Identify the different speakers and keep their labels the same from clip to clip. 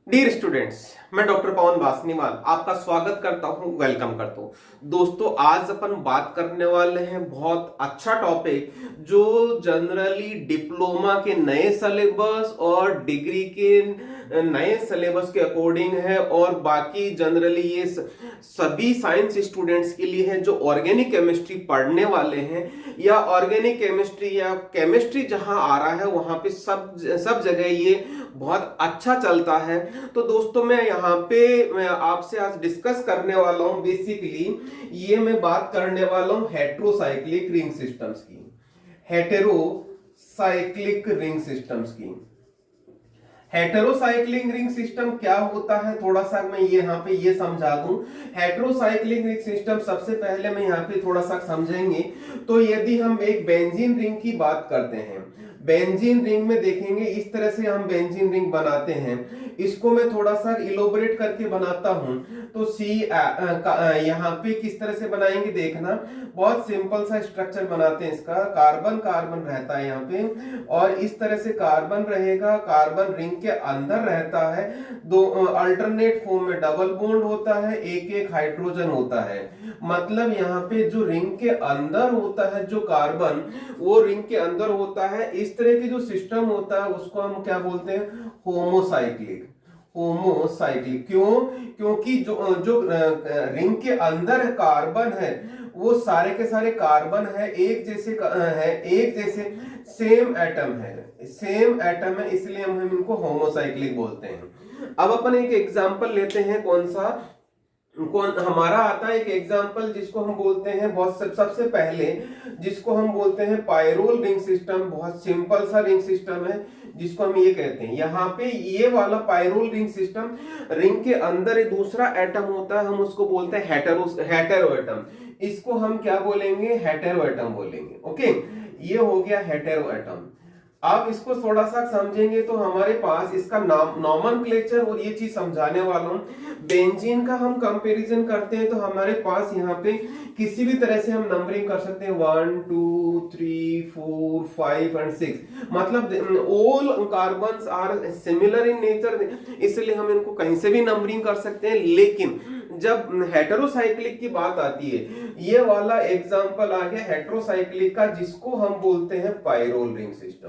Speaker 1: Dear students, मैं doctor पवन बासनीवाल आपका स्वागत करता हूं, वेलकम करता हूं। दोस्तों, आज अपन बात करने वाले हैं बहुत अच्छा टॉपिक जो जनरली डिप्लोमा के नए सिलेबस और डिग्री के नए सिलेबस के अकॉर्डिंग है और बाकी जनरली ये सभी साइंस स्टूडेंट्स के लिए है जो ऑर्गेनिक केमिस्ट्री पढ़ने वाले हैं या ऑर्गेनिक केमिस्ट्री या केमिस्ट्री जहां आ रहा है वहां पे सब जगह ये बहुत अच्छा चलता है। तो दोस्तों, मैं आपसे आज डिस्कस करने वाला हूं बेसिकली ये मैं बात करने वाला हूं हेटेरोसाइक्लिक रिंग सिस्टम्स की। हेटेरोसाइक्लिक रिंग सिस्टम्स की। हेटेरोसाइक्लिक रिंग सिस्टम क्या होता है, थोड़ा सा मैं यहाँ पे ये समझा दूं। हेटेरोसाइक्लिक रिंग सिस्टम सबसे पहले मैं यहाँ पे थोड़ा सा समझेंगे तो यदि हम एक बेंजीन रिंग की बात करते हैं, बेंजीन रिंग में देखेंगे इस तरह से हम बेंजीन रिंग बनाते हैं। इसको मैं थोड़ा सा इलोबरेट करके बनाता हूं तो यहाँ पे किस तरह से बनाएंगे देखना। बहुत सिंपल सा स्ट्रक्चर बनाते हैं इसका। कार्बन कार्बन रहता है यहाँ पे और इस तरह से कार्बन रहेगा, कार्बन रिंग के अंदर रहता है। दो अल्टरनेट फॉर्म में डबल बॉन्ड होता है, एक एक हाइड्रोजन होता है। मतलब यहाँ पे जो रिंग के अंदर होता है जो कार्बन, वो रिंग के अंदर होता है। इस तरह की जो सिस्टम होता है उसको हम क्या बोलते हैं, होमोसाइक्लिक। होमोसाइक्लिक क्यों? क्योंकि जो जो रिंग के अंदर कार्बन है वो सारे के सारे कार्बन है, एक जैसे है, एक जैसे सेम एटम है, सेम एटम है, इसलिए हम इनको होमोसाइक्लिक बोलते हैं। अब अपन एक एग्जांपल लेते हैं, कौन हमारा आता है एक एग्जांपल जिसको हम बोलते हैं सबसे पहले जिसको हम बोलते हैं पायरोल रिंग सिस्टम। बहुत सिंपल सा रिंग सिस्टम है जिसको हम ये कहते हैं। यहाँ पे ये वाला पायरोल रिंग सिस्टम, रिंग के अंदर एक दूसरा एटम होता है, हम उसको बोलते हैं हेटेरो एटम। इसको हम क्या बोलेंगे, हेटेरो एटम बोलेंगे। ओके, ये हो गया हेटेरो एटम। आप इसको थोड़ा सा समझेंगे तो हमारे पास इसका नॉमेनक्लेचर और ये चीज समझाने वाला हूं। बेंजीन का हम कंपैरिजन करते हैं तो हमारे पास यहाँ पे किसी भी तरह से हम नंबरिंग कर सकते हैं 1 2 3 4 5 एंड 6। मतलब all carbons are similar in nature, इसलिए हम इनको कहीं से भी नंबरिंग कर सकते हैं। लेकिन जब हेटेरोसाइक्लिक की बात आती है, ये वाला एग्जांपल आ गया हेटेरोसाइक्लिक का जिसको हम बोलते हैं pyrrole ring system.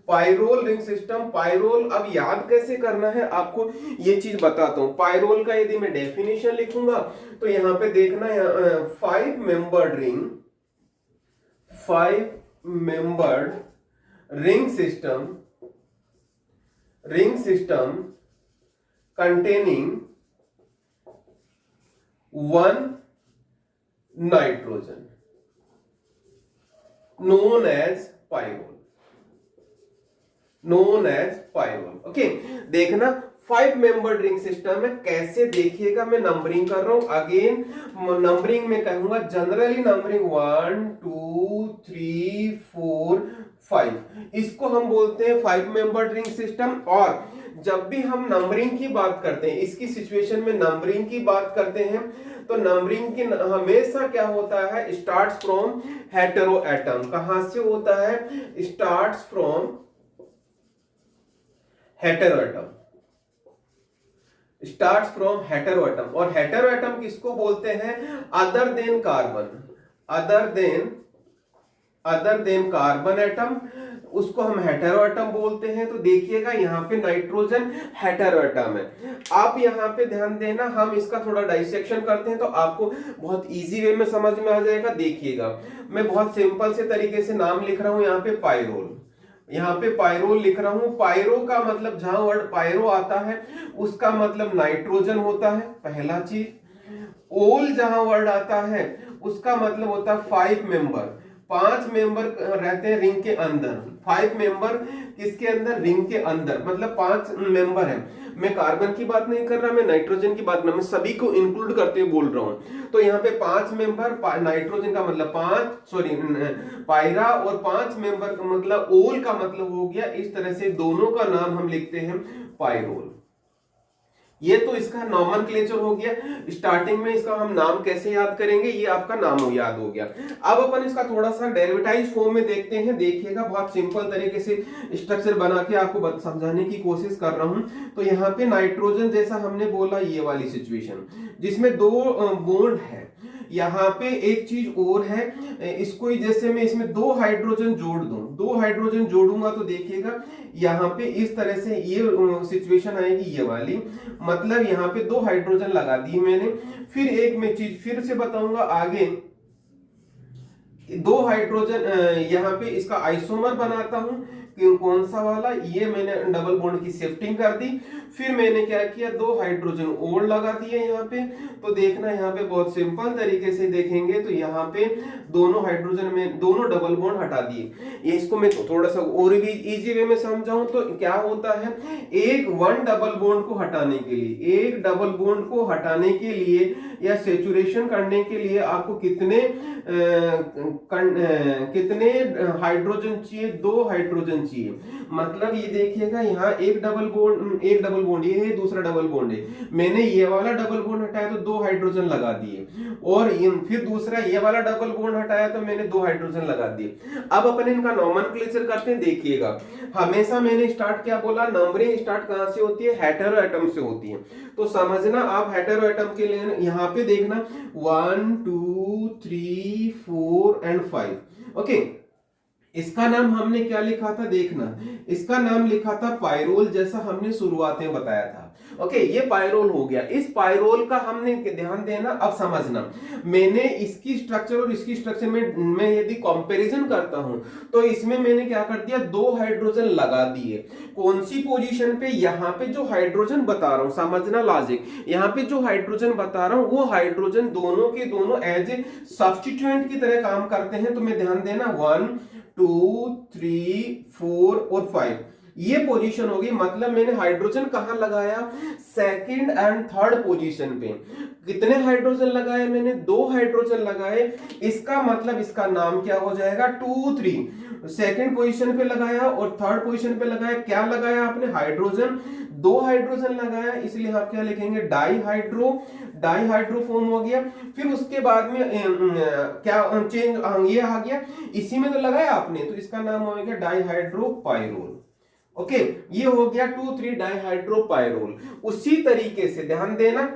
Speaker 1: Pyrrole ring system, pyrrole अब याद कैसे करना है आपको ये चीज बताता हूं। पायरोल का यदि मैं डेफिनेशन लिखूंगा तो यहां पे देखना, 5 membered ring, 5 membered ring system containing 1 nitrogen known as pyrrole. Okay, देखना 5 मेंबर्ड रिंग सिस्टम है। कैसे देखिएगा, मैं नंबरिंग कर रहा हूं। अगेन नंबरिंग में कहूंगा, जनरली नंबरिंग 1 2 3 4 5, इसको हम बोलते हैं 5 मेंबर्ड रिंग सिस्टम। और जब भी हम नंबरिंग की बात करते हैं, इसकी सिचुएशन में नंबरिंग की बात करते हैं तो नंबरिंग की हमेशा क्या होता है, स्टार्ट्स फ्रॉम हेटेरो एटम। कहां से होता है, starts from hetero atom, starts from hetero atom. और हेटेरो एटम किसको बोलते हैं, other than carbon, other than carbon atom, उसको हम हेटेरो एटम बोलते हैं। तो देखिएगा यहाँ पे नाइट्रोजन हेटेरो एटम है। आप यहाँ पे ध्यान देना, हम इसका थोड़ा डाइसेक्शन करते हैं तो आपको बहुत इजी वे में समझ में आ जाएगा। देखिएगा, मैं बहुत सिंपल से तरीके से नाम लिख रहा हूं यहाँ पे पायरोल, यहाँ पे पायरोल लिख रहा हूं। पायरो का मतलब, जहां वर्ड पायरो आता है उसका मतलब नाइट्रोजन होता है, पहला चीज। ओल जहां वर्ड आता है उसका मतलब होता है 5 मेंबर, 5 मेंबर रहते हैं रिंग के अंदर। 5 मेंबर किसके अंदर, रिंग के अंदर, मतलब 5 मेंबर है। मैं कार्बन की बात नहीं कर रहा, मैं नाइट्रोजन की बात नहीं, मैं सभी को इंक्लूड करते हुए बोल रहा हूं। तो यहाँ पे 5 मेंबर, नाइट्रोजन का मतलब 5, सॉरी पायरा, और 5 मेंबर का मतलब ओल का मतलब हो गया। इस तरह से दोनों का नाम हम लिखते हैं पायरोल। ये तो इसका नॉमेनक्लेचर हो गया। स्टार्टिंग में इसका हम नाम कैसे याद करेंगे, ये आपका नाम याद हो गया। अब अपन इसका थोड़ा सा डेरिवेटाइज फॉर्म में देखते हैं। देखिएगा बहुत सिंपल तरीके से स्ट्रक्चर बना के आपको समझाने की कोशिश कर रहा हूं। तो यहाँ पे नाइट्रोजन जैसा हमने बोला, ये वाली सिचुएशन जिसमें दो बॉन्ड है। यहाँ पे एक चीज और है, इसको जैसे मैं इसमें दो हाइड्रोजन जोड़ दूं, दो हाइड्रोजन जोड़ूंगा तो देखिएगा यहाँ पे इस तरह से ये सिचुएशन आएगी, ये वाली। मतलब यहाँ पे दो हाइड्रोजन लगा दी मैंने। फिर एक मैं चीज फिर से बताऊंगा आगे, दो हाइड्रोजन यहाँ पे इसका आइसोमर बनाता हूं। कौन सा वाला, ये मैंने डबल बॉन्ड की शिफ्टिंग कर दी। फिर मैंने क्या किया, दो हाइड्रोजन और लगा दिए यहाँ पे। तो देखना यहाँ पे बहुत सिंपल तरीके से देखेंगे तो यहाँ पे दोनों हाइड्रोजन में दोनों डबल बॉन्ड हटा दिए। ये इसको मैं थोड़ा सा और भी इजी वे में समझाऊं तो क्या होता है, एक वन डबल बॉन्ड को हटाने के लिए, एक डबल बॉन्ड को हटाने के लिए या सेचुरेशन करने के लिए आपको कितने कितने हाइड्रोजन चाहिए, दो हाइड्रोजन चाहिए। मतलब ये देखिएगा यहाँ एक डबल बॉन्ड ये है, दूसरा डबल बॉन्ड है। मैंने ये वाला डबल बॉन्ड हटाया तो दो हाइड्रोजन लगा दिए, और फिर दूसरा ये वाला डबल बॉन्ड हटाया तो मैंने दो हाइड्रोजन लगा दिए। अब अपन इनका नॉमेनक्लेचर करते हैं। देखिएगा हमेशा मैंने स्टार्ट क्या बोला, नंबरिंग स्टार्ट कहां से होती है, हेटेरो एटम से होती है। तो समझना आप हेटेरो एटम के लिए यहाँ पे देखना 1 2 3 4 एंड 5। ओके, इसका नाम हमने क्या लिखा था, देखना इसका नाम लिखा था पायरोल, जैसा हमने शुरुआत में बताया था। ओके, ये पायरोल हो गया। इस पायरोल का हमने ध्यान देना। अब समझना, मैंने इसकी स्ट्रक्चर और इसकी स्ट्रक्चर में मैं यदि कंपैरिजन करता हूं तो इसमें मैंने क्या कर दिया, दो हाइड्रोजन लगा दिए। कौन सी पोजीशन पे, यहां पे जो हाइड्रोजन बता रहा हूं, समझना लॉजिक, यहां पे जो हाइड्रोजन बता रहा हूं वो हाइड्रोजन दोनों के दोनों एज ए सब्स्टिट्यूएंट की तरह काम करते हैं। तो मैं ध्यान देना 1 2 3 4 और 5 ये पोजीशन होगी। मतलब मैंने हाइड्रोजन कहां लगाया, सेकंड एंड थर्ड पोजीशन पे। कितने हाइड्रोजन लगाए मैंने, दो हाइड्रोजन लगाए। इसका मतलब इसका नाम क्या हो जाएगा, 2 3 सेकंड पोजीशन पे लगाया और थर्ड पोजीशन पे लगाया। क्या लगाया आपने, हाइड्रोजन, दो हाइड्रोजन लगाया, इसलिए आप क्या लिखेंगे, डाइहाइड्रो फॉर्म हो गया। फिर उसके बाद में क्या चेंज ये आ गया, इसी में तो लगाया आपने, तो इसका नाम हो गया डाइहाइड्रोपाइरोल। ओके, ये हो गया 2 3 डाइहाइड्रोपाइरोल। उसी तरीके से ध्यान देना,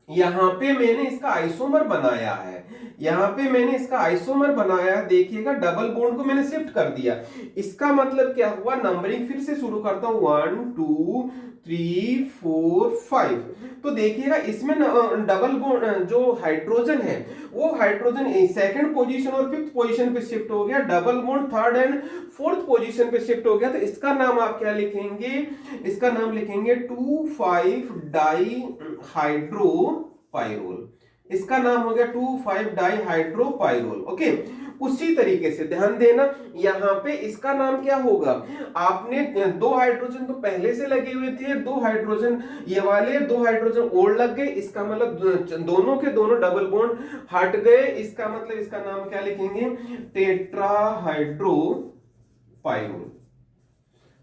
Speaker 1: यहां पे मैंने इसका आइसोमर बनाया है, यहां पे मैंने इसका आइसोमर बनाया है। देखिएगा डबल बॉन्ड को मैंने शिफ्ट कर दिया। इसका मतलब क्या हुआ, नंबरिंग फिर से शुरू करता हूं 1 2 3 4 5। तो देखिएगा इसमें डबल बॉन्ड जो हाइड्रोजन है वो हाइड्रोजन सेकंड पोजीशन और फिफ्थ पोजीशन पे शिफ्ट हो गया, double bond third and fourth position पे शिफ्ट हो गया। तो इसका नाम आप क्या लिखेंगे, इसका नाम लिखेंगे 2 5 डाइहाइड्रोपाइरोल। इसका नाम हो गया 2 5 डाइहाइड्रोपाइरोल। ओके, उसी तरीके से ध्यान देना, यहां पे इसका नाम क्या होगा, आपने दो हाइड्रोजन तो पहले से लगे हुए थे, दो हाइड्रोजन ये वाले, दो हाइड्रोजन और लग गए। इसका मतलब दोनों के दोनों डबल बॉन्ड हट गए। इसका मतलब इसका नाम क्या लिखेंगे, टेट्राहाइड्रोपाइरोल,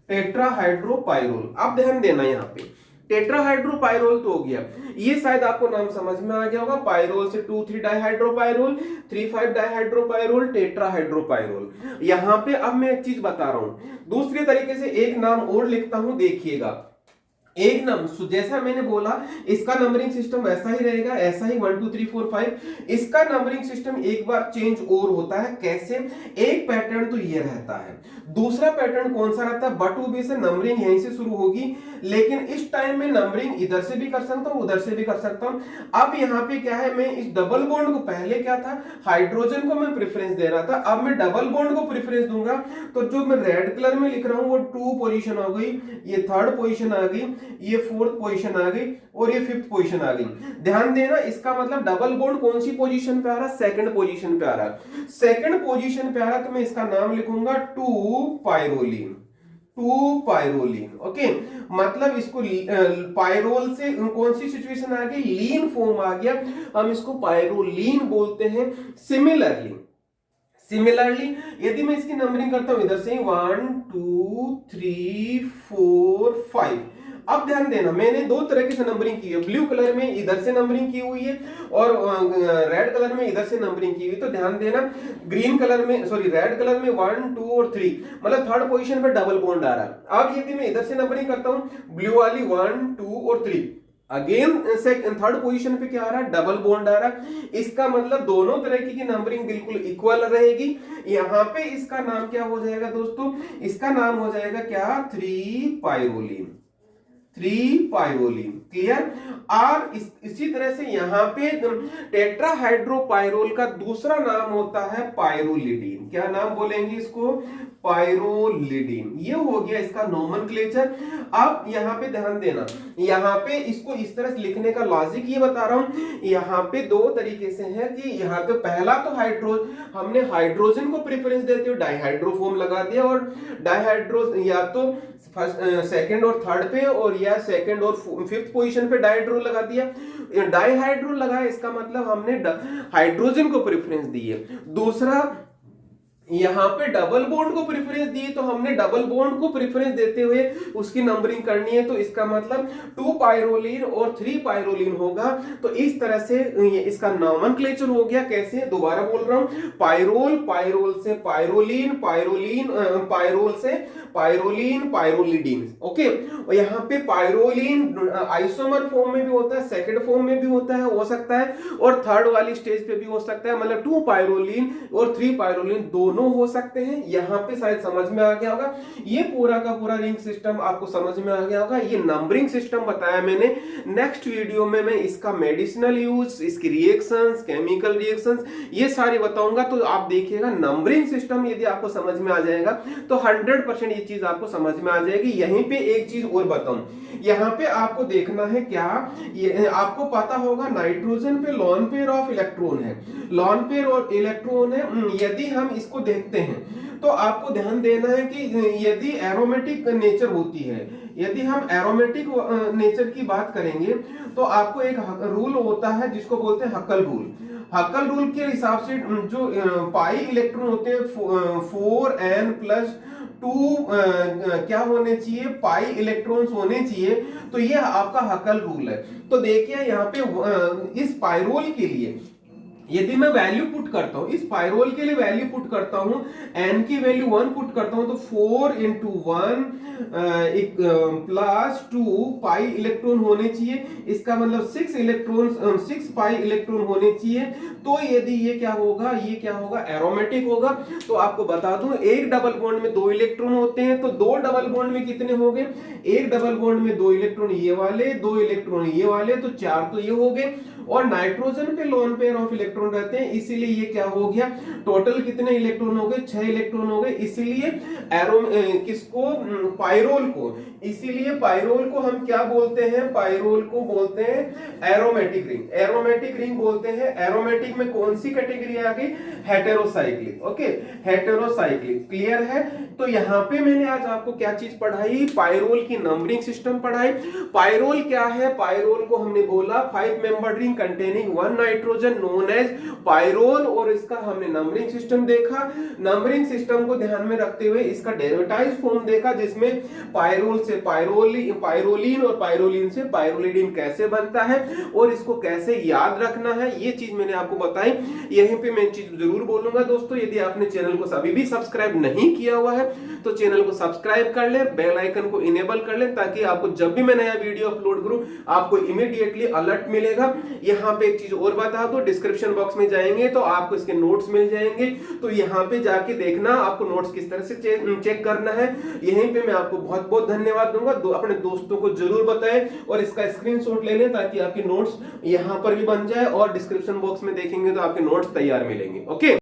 Speaker 1: टेट्राहाइड्रोपाइरोल। अब ध्यान देना, यहाँ पे टेट्राहाइड्रोपाइरोल तो हो गया, ये शायद आपको नाम समझ में आ गया होगा। पाइरोल से 2 3 डाइहाइड्रोपाइरोल, 3 5 डाइहाइड्रोपाइरोल, टेट्राहाइड्रोपाइरोल। यहां पे अब मैं एक चीज बता रहा हूं, दूसरे तरीके से एक नाम और लिखता हूं। देखिएगा एक नंबर जैसा मैंने बोला, इसका नंबरिंग सिस्टम वैसा ही रहेगा, ऐसा ही 1 2 3 4 5। इसका नंबरिंग सिस्टम एक बार चेंज और होता है। कैसे, एक पैटर्न तो ये रहता है, दूसरा पैटर्न कौन सा रहता है, बटूबी से नंबरिंग यहीं से शुरू होगी, लेकिन इस टाइम में नंबरिंग इधर से भी कर सकता हूं, उधर से भी कर सकता हूं। अब यहाँ पे क्या है, मैं इस डबल बॉन्ड को, पहले क्या था, हाइड्रोजन को मैं प्रेफरेंस दे रहा था, अब मैं डबल बॉन्ड को प्रेफरेंस दूंगा। तो जो मैं रेड कलर में लिख रहा हूं वो 2 पोजीशन हो गई, ये थर्ड पोजीशन आ गई, ये फोर्थ पोजीशन आ गई और ये फिफ्थ पोजीशन आ गई। ध्यान देना, इसका मतलब डबल बॉन्ड कौन सी पोजीशन पे आ रहा है, सेकंड पोजीशन पे आ रहा है। सेकंड पोजीशन पे आ रहा है तो मैं इसका नाम लिखूंगा 2 पाइरोलिन, 2 पाइरोलिन। ओके, मतलब इसको पाइरोल से कौन सी सिचुएशन आ गई, लीन फॉर्म आ गया, हम इसको पाइरोलिन बोलते हैं। सिमिलरली यदि मैं इसकी नंबरिंग करता हूं इधर से 1 2 3 4 5, अब ध्यान देना, मैंने दो तरीके से नंबरिंग की है, ब्लू कलर में इधर से नंबरिंग की हुई है और रेड कलर में इधर से नंबरिंग की हुई। तो ध्यान देना, ग्रीन कलर में सॉरी रेड कलर में 1 2 और 3 मतलब थर्ड पोजीशन पे डबल बॉन्ड आ रहा है। अब यदि मैं इधर से नंबरिंग करता हूं ब्लू वाली 1 2 और 3, अगेन थर्ड पोजीशन पे क्या आ रहा है, डबल बॉन्ड आ रहा है। इसका मतलब दोनों तरह की नंबरिंग बिल्कुल इक्वल रहेगी। यहां पे इसका नाम क्या हो जाएगा दोस्तों, इसका नाम हो जाएगा क्या, 3 पाइरोलिन, 3 पाइरोलिन। क्लियर। और इसी तरह से यहां पे टेट्राहाइड्रोपाइरोल का दूसरा नाम होता है पाइरोलिडीन। क्या नाम बोलेंगे इसको, पाइरोलिडीन। ये हो गया इसका नोमेनक्लेचर। अब यहां पे ध्यान देना, यहां पे इसको इस तरह से लिखने का लॉजिक ये बता रहा हूं। यहां पे दो तरीके से है कि यहां पे पहला तो हमने हाइड्रोजन को प्रेफरेंस देते हुए डाइहाइड्रोफॉर्म लगा दिया, और डाइहाइड्रो या तो सेकंड और थर्ड पे और या सेकंड और फिफ्थ पोजीशन पे डाइहाइड्रो लगा दिया। डाइहाइड्रो लगाया इसका मतलब हमने हाइड्रोजन को प्रेफरेंस दी है। दूसरा यहां पे डबल बॉन्ड को प्रेफरेंस दी, तो हमने डबल बॉन्ड को प्रेफरेंस देते हुए उसकी नंबरिंग करनी है। तो इसका मतलब 2 पाइरोलिन और 3 पाइरोलिन होगा। तो इस तरह से इसका नोमेनक्लेचर हो गया। कैसे, दोबारा बोल रहा हूं, पाइरोल, पाइरोल से पाइरोलिन, पाइरोलिन पाइरोल से पाइरोलिन, पाइरोलिडीन। ओके। और यहाँ पे पाइरोलिन आइसोमर फॉर्म में भी होता है, सेकंड फॉर्म में भी होता है, हो सकता है, और थर्ड वाली स्टेज पे भी हो सकता है। मतलब 2 पाइरोलिन और 3 पाइरोलिन दोनों हो सकते हैं। यहाँ पे शायद समझ में आ गया होगा। ये पूरा का पूरा रिंग सिस्टम आपको समझ में आ गया होगा। ये नंबरिंग सिस्टम बताया मैंने। नेक्स्ट वीडियो में मैं इसका मेडिसिनल यूज, इसकी रिएक्शंस, केमिकल रिएक्शंस, ये सारी बताऊंगा। तो आप देखिएगा, नंबरिंग सिस्टम यदि आपको समझ में आ जाएगा तो 100% ये चीज आपको समझ में आ जाएगी। यहीं पे एक चीज और बताऊं, यहाँ पे आपको देखना है क्या, ये आपको पता होगा नाइट्रोजन पे लॉन पेयर ऑफ इलेक्ट्रॉन है, लॉन पेयर और इलेक्ट्रॉन है। यदि हम इसको देखते हैं तो आपको ध्यान देना है कि यदि एरोमेटिक नेचर होती है, यदि हम एरोमेटिक नेचर की बात करेंगे तो आपको एक रूल होता है जिसको बोलते हैं हक्कल रूल। हक्कल रूल के हिसाब से जो पाई इलेक्ट्रॉन होते हैं 4n+2 क्या होने चाहिए, पाई इलेक्ट्रॉन्स होने चाहिए। तो ये आपका हक्कल रूल है। तो देखिए यहाँ पे इस पाइरोल के लिए यदि मैं वैल्यू पुट करता हूं, इस पाइरोल के लिए वैल्यू पुट करता हूं, n की वैल्यू 1 पुट करता हूं, तो 4 × 1 प्लस 2 पाई इलेक्ट्रॉन होने चाहिए। इसका मतलब 6 इलेक्ट्रॉन 6 पाई इलेक्ट्रॉन होने चाहिए। तो यदि ये क्या होगा, ये क्या होगा, एरोमेटिक होगा। तो आपको बता दूं, एक डबल बॉन्ड में 2 इलेक्ट्रॉन होते हैं, तो 2 डबल बॉन्ड में कितने हो गए, एक डबल बॉन्ड में 2 इलेक्ट्रॉन ये वाले, 2 इलेक्ट्रॉन ये वाले, तो 4 तो ये हो गए। और नाइट्रोजन पे लोन पेयर ऑफ इलेक्ट्रॉन रहते हैं, इसीलिए ये क्या हो गया, टोटल कितने इलेक्ट्रॉन हो गए, 6 इलेक्ट्रॉन हो गए। इसीलिए किसको, पाइरोल को, इसीलिए पाइरोल को हम क्या बोलते हैं, पाइरोल को बोलते हैं एरोमेटिक रिंग। एरोमेटिक रिंग बोलते हैं। एरोमेटिक में कौन सी कैटेगरी आ गई, हेटेरोसाइक्लिक। Okay, heterocyclic. क्लियर है। तो यहाँ पे मैंने आज आपको क्या चीज पढ़ाई, पाइरोल की नंबरिंग सिस्टम पढ़ाई। पाइरोल क्या है, पाइरोल को हमने बोला 5 member ring containing 1 nitrogen known as pyrrole, और इसका हमने नंबरिंग सिस्टम देखा। नंबरिंग सिस्टम को ध्यान में रखते हुए इसका डेरिवेटिव फॉर्म देखा, जिसमें पाइरोल से पाइरोलिन और पाइरोलिन से पाइरोलिडीन कैसे बनता है और इसको कैसे याद रखना है, ये चीज मैंने आपको बताई। यहीं पे मैं चीज जरूर बोलूंगा दोस्तों, यदि आपने चैनल को अभी भी सब्सक्राइब नहीं किया हुआ है तो चैनल को सब्सक्राइब कर ले, बेल आइकन को इनेबल कर ले, ताकि आपको जब भी मैं नया वीडियो अपलोड करूं आपको इमीडिएटली अलर्ट मिलेगा। यहाँ पे एक चीज और बता दो, डिस्क्रिप्शन बॉक्स में जाएंगे तो आपको इसके नोट्स मिल जाएंगे। तो यहाँ पे जाके देखना आपको नोट्स किस तरह से चेक करना है। यहीं पे मैं आपको बहुत बहुत धन्यवाद दूंगा। अपने दोस्तों को जरूर बताएं और इसका स्क्रीनशॉट ले लें, ताकि आपके नोट्स यहाँ पर भी बन जाए और डिस्क्रिप्शन बॉक्स में देखेंगे तो आपके नोट्स तैयार मिलेंगे। ओके।